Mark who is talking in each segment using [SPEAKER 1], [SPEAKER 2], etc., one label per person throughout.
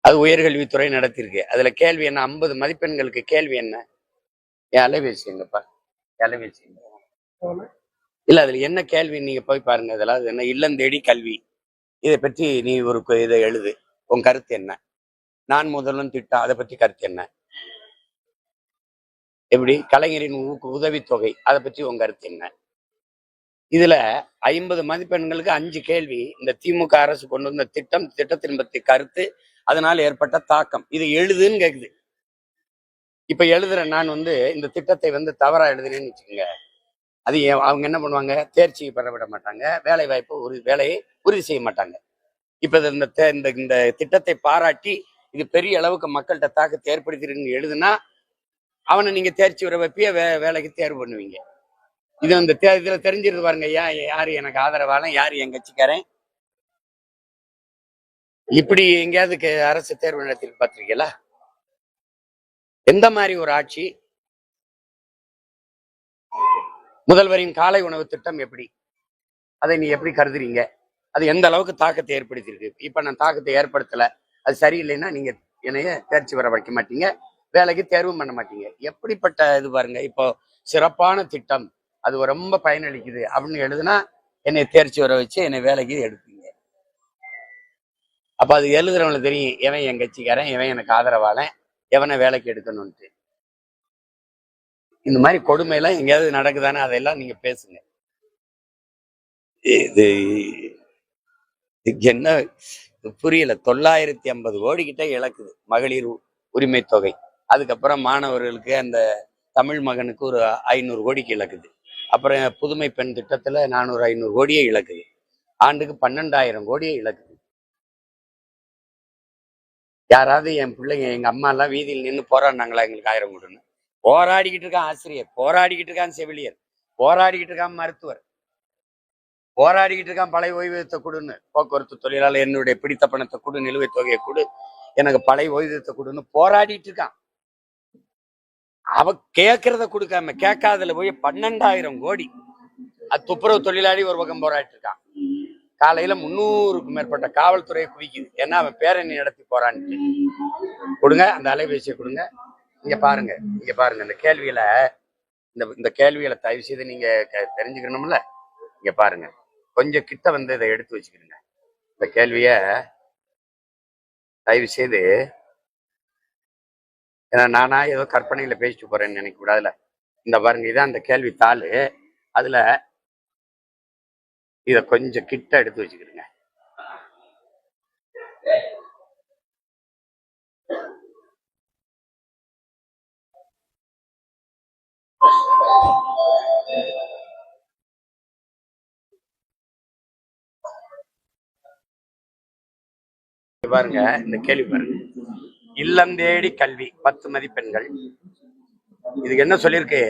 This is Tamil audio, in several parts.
[SPEAKER 1] அது உயர்கல்வித்துறை நடத்திருக்கு. அதுல கேள்வி என்ன? 50 மதிப்பெண்களுக்கு கேள்வி என்ன? என் அலைபேசி எங்கப்பா? அலைபேசி இல்ல, அதுல என்ன கேள்வி நீங்க போய் பாருங்க. அதெல்லாம் என்ன? இல்லம் தேடி கல்வி, இதை பற்றி நீ ஒரு இதை எழுது. உன் கருத்து என்ன? நான் முதல்வன் திட்டம், அதை பற்றி கருத்து என்ன? எப்படி கலைஞரின் உதவித்தொகை, அதை பற்றி உங்க கருத்து என்ன? இதுல 50 மதிப்பெண்களுக்கு 5 கேள்வி. இந்த திமுக அரசு கொண்டு வந்த திட்டத்தின் பற்றி கருத்து, அதனால் ஏற்பட்ட தாக்கம், இது எழுதுன்னு கேக்குது. இப்ப எழுதுற நான் இந்த திட்டத்தை தவறா எழுதுறேன்னு வச்சுக்கோங்க, அது அவங்க என்ன பண்ணுவாங்க? தேர்ச்சி பெற விட மாட்டாங்க, வேலை வாய்ப்பு வேலையை உறுதி செய்ய மாட்டாங்க. இப்ப இந்த திட்டத்தை பாராட்டி இது பெரிய அளவுக்கு மக்கள்கிட்ட தாக்கத்தை ஏற்படுத்திருக்குன்னு எழுதுனா அவனை நீங்க தேர்ச்சி வர வைப்பிய வேலைக்கு தேர்வு பண்ணுவீங்க. இது இதுல தெரிஞ்சிருது பாருங்க, யாரு எனக்கு ஆதரவாளன், யாரு என் கட்சிக்காரன். இப்படி எங்கேயாவது அரசு தேர்வு நடத்தி பார்த்திருக்கீங்களா? எந்த மாதிரி ஒரு ஆட்சி? முதல்வரின் காலை உணவு திட்டம் எப்படி, அதை நீ எப்படி கருதுறீங்க? அது எந்த அளவுக்கு தாக்கத்தை ஏற்படுத்தியிருக்கு? இப்ப நான் தாக்கத்தை ஏற்படுத்தல, அது சரியில்லைன்னா நீங்க என்னைய தேர்ச்சி வர வைக்க மாட்டீங்க, வேலைக்கு தேர்வும் பண்ண மாட்டீங்க. எப்படிப்பட்ட இது பாருங்க. இப்போ சிறப்பான திட்டம், அது ரொம்ப பயனளிக்குது அப்படின்னு எழுதுனா என்னை தேர்ச்சி வர வச்சு என்னை வேலைக்கு எடுப்பீங்க. அப்ப அது எழுதுறவங்களுக்கு தெரியும் எவன் என் கட்சிக்காரன், எவன் எனக்கு ஆதரவாளன், எவனை வேலைக்கு எடுக்கணும்ட்டு. இந்த மாதிரி கொடுமை எல்லாம் எங்கேயாவது நடக்குதானே, அதெல்லாம் நீங்க பேசுங்க. இது என்ன புரியல. 950 கோடி கிட்ட இழக்குது மகளிர் உரிமை தொகை. அதுக்கப்புறம் மாணவர்களுக்கு அந்த தமிழ் மகனுக்கு ஒரு 500 கோடிக்கு இழக்குது. அப்புறம் புதுமை பெண் திட்டத்துல 400-500 கோடியே இழக்குது. ஆண்டுக்கு 12,000 கோடியே இழக்குது. யாராவது என் பிள்ளைங்க, எங்க அம்மா எல்லாம் வீதியில் நின்று போராடினாங்களா எங்களுக்கு 1000 கொடுன்னு? போராடிக்கிட்டு இருக்கான் ஆசிரியர், போராடிக்கிட்டு இருக்கான் செவிலியர், போராடிக்கிட்டு இருக்கான் மருத்துவர், போராடிக்கிட்டு இருக்கான் பழைய ஓய்வூதியத்தை கொடுன்னு. போக்குவரத்து தொழிலாளர் என்னுடைய பிடித்த பணத்தை கொடு, நிலுவைத் தொகையை கொடு, எனக்கு பழைய ஓய்வூதியத்தை கொடுன்னு போராடிட்டு இருக்கான். அவ கேட்கறத கொடுக்காம கேட்காதல போய் 12,000 கோடி. அது துப்புரவு தொழிலாளி ஒரு பக்கம் போராடிட்டு இருக்கான். காலையில 300க்கும் மேற்பட்ட காவல்துறையை குவிக்குது. ஏன்னா அவன் பேரணி நடத்தி போறான்ட்டு. கொடுங்க அந்த அலைபேசியை கொடுங்க. இங்க பாருங்க, இங்க பாருங்க. இந்த கேள்விகளை தயவு செய்து நீங்க தெரிஞ்சுக்கணும்ல. இங்க பாருங்க, கொஞ்சம் கிட்ட இதை எடுத்து வச்சுக்கிறீங்க. இந்த கேள்விய தயவு செய்து, ஏன்னா நானா ஏதோ கற்பனையில பேசிட்டு போறேன்னு நினைக்க கூடாதுல. இந்த பாருங்க, இதான் அந்த கேள்வி தாள். அதுல இத கொஞ்சம் கிட்ட எடுத்து வச்சுக்கிறீங்க. பாருங்க, இந்த கேள்வி பாருங்க. இல்லம் தேடி கல்வி 10 மதிப்பெண்கள். இதுக்கு என்ன சொல்லியிருக்கு?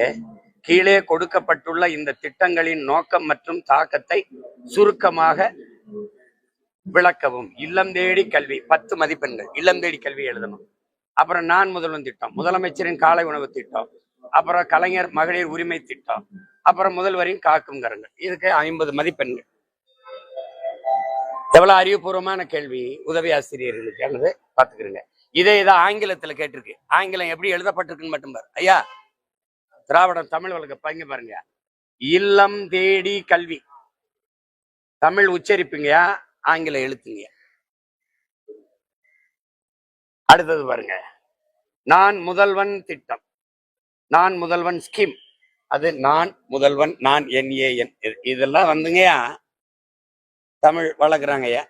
[SPEAKER 1] கீழே கொடுக்கப்பட்டுள்ள இந்த திட்டங்களின் நோக்கம் மற்றும் தாக்கத்தை சுருக்கமாக விளக்கவும். இல்லம் தேடி கல்வி 10 மதிப்பெண்கள். இல்லம் தேடி கல்வி எழுதணும். அப்புறம் நான் முதல்வன் திட்டம், முதலமைச்சரின் காலை உணவு திட்டம், அப்புறம் கலைஞர் மகளிர் உரிமை திட்டம், அப்புறம் முதல்வரின் காக்கும் கரங்கள். இதுக்கு 50 மதிப்பெண்கள். எவ்வளவு அறிவுபூர்வமான கேள்வி உதவி ஆசிரியர்களுக்கு பாத்துக்கிறீங்க. இதை ஆங்கிலத்துல கேட்டிருக்கு. ஆங்கிலம் எப்படி எழுதப்பட்டிருக்குன்னு மட்டும் பாரு ஐயா. திராவிடம் தமிழ் வழக்கு பங்க பாருங்க. இல்லம் தேடி கல்வி தமிழ் உச்சரிப்புங்க, ஆங்கில எழுத்துங்க. அடுத்தது பாருங்க, நான் முதல்வன் திட்டம், நான் முதல்வன் ஸ்கீம். அது நான் முதல்வன், நான் NAN. இதெல்லாம் தமிழ் வளர்க்குறாங்கய்யா.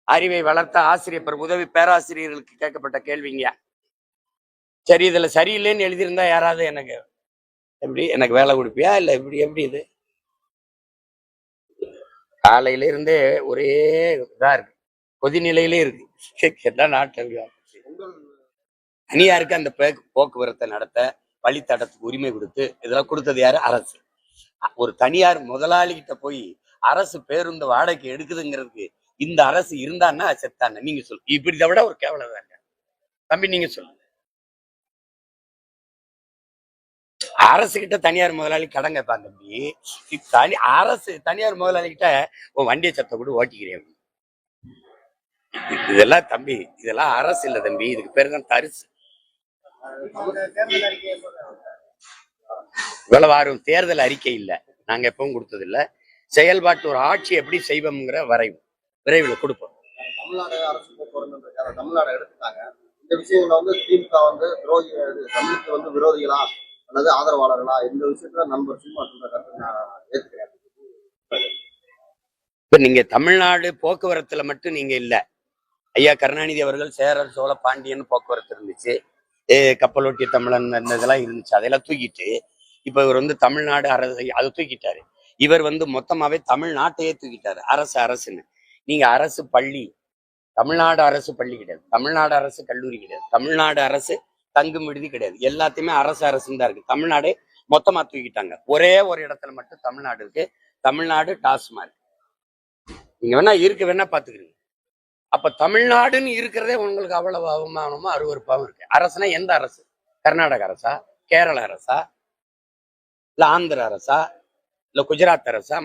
[SPEAKER 1] அறிவை வளர்த்த ஆசிரியர் உதவி பேராசிரியர்களுக்கு கேட்கப்பட்ட கேள்விங்க. சரி, இதுல சரியில்லைன்னு எழுதியிருந்தா யாராவது எனக்கு வேலை கொடுப்பியா இல்ல எப்படி இது? காலையில இருந்தே ஒரே இதா இருக்கு, கொதிநிலையிலே இருக்கு. எல்லாம் நாட்டு தனியாருக்கு அந்த போக்குவரத்தை நடத்த வழித்தடத்துக்கு உரிமை கொடுத்து இதெல்லாம் கொடுத்தது யாரு? அரசு. ஒரு தனியார் முதலாளி கிட்ட போய் அரசு பேருந்து வாடகைக்கு எடுக்குதுங்கிறதுக்கு இந்த அரசு இருந்தான்னா செத்தான நீங்க சொல்லு. இப்படி விட ஒரு கேவலம் தாங்க தம்பி, நீங்க சொல்லுங்க. அரசு கிட்ட தனியார் முதலாளி கடன் கேட்பான் தம்பி. அரசு தனியார் முதலாளி கிட்ட உன் வண்டியை சத்த கூட ஓட்டிக்கிறேன். இதெல்லாம் தம்பி, இதெல்லாம் அரசு இல்ல தம்பி, இதுக்கு பேர் தான் தரிசு. இவ்வளவு ஆர்வம் தேர்தல் அறிக்கை இல்ல, நாங்க எப்பவும் கொடுத்தது இல்ல. செயல்பாட்டு ஒரு ஆட்சி எப்படி செய்வோம்ங்கிற விரைவில் கொடுப்போம்.
[SPEAKER 2] தமிழ்நாடு அரசு போக்குவரத்து தமிழ்நாடு எடுத்துட்டாங்க. இந்த விஷயங்களை வந்து திமுக வந்து துரோகி, தமிழுக்கு வந்து விரோதிகளா அல்லது ஆதரவாளர்களா, இந்த விஷயத்துல நண்பர் சீமா சொல்ற கருத்து நான் ஏத்துக்கிறேன்.
[SPEAKER 1] இப்ப நீங்க தமிழ்நாடு போக்குவரத்துல மட்டும் நீங்க இல்ல, ஐயா கருணாநிதி அவர்கள் சேரர் சோழ பாண்டியன் போக்குவரத்து இருந்துச்சு, கப்பலோட்டிய தமிழன் இந்த இதெல்லாம் இருந்துச்சு, அதெல்லாம் தூக்கிட்டு இப்ப இவர் வந்து தமிழ்நாடு அரசு அதை தூக்கிட்டாரு. இவர் வந்து மொத்தமாவே தமிழ்நாட்டையே தூக்கிட்டாரு அரசுன்னு. நீங்க அரசு பள்ளி, தமிழ்நாடு அரசு பள்ளி கிடையாது, தமிழ்நாடு அரசு கல்லூரி கிடையாது, தமிழ்நாடு அரசு தங்கும் விடுதி கிடையாது, எல்லாத்தையுமே அரசுன்னு தான் இருக்கு. தமிழ்நாடு மொத்தமா தூக்கிட்டாங்க. ஒரே ஒரு இடத்துல மட்டும் தமிழ்நாடு இருக்கு, தமிழ்நாடு டாஸ்மார்க். நீங்க வேணா வேணா பாத்துக்கிறீங்க. அப்ப தமிழ்நாடுன்னு இருக்கிறதே உங்களுக்கு அவ்வளவு அவமானமா அருவருப்பாவும் இருக்கு. அரசுனா எந்த அரசு? கர்நாடக அரசா, கேரள அரசா, இல்ல ஆந்திர அரசா, இல்ல குஜராத் அரசா,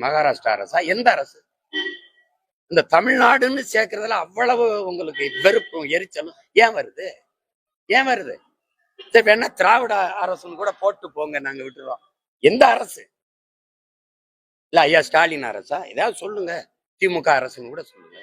[SPEAKER 1] மகாராஷ்டிரா அரசா, எந்த அரசு? இந்த தமிழ்நாடுன்னு சேர்க்கறதுல அவ்வளவு உங்களுக்கு வெறுப்பும் எரிச்சலும் ஏன் வருது? சரி, வேணா திராவிட அரசுன்னு கூட போட்டு போங்க, நாங்க விட்டுறோம். எந்த அரசு? இல்ல ஐயா ஸ்டாலின் அரசா? ஏதாவது சொல்லுங்க. திமுக அரசுன்னு கூட சொல்லுங்க.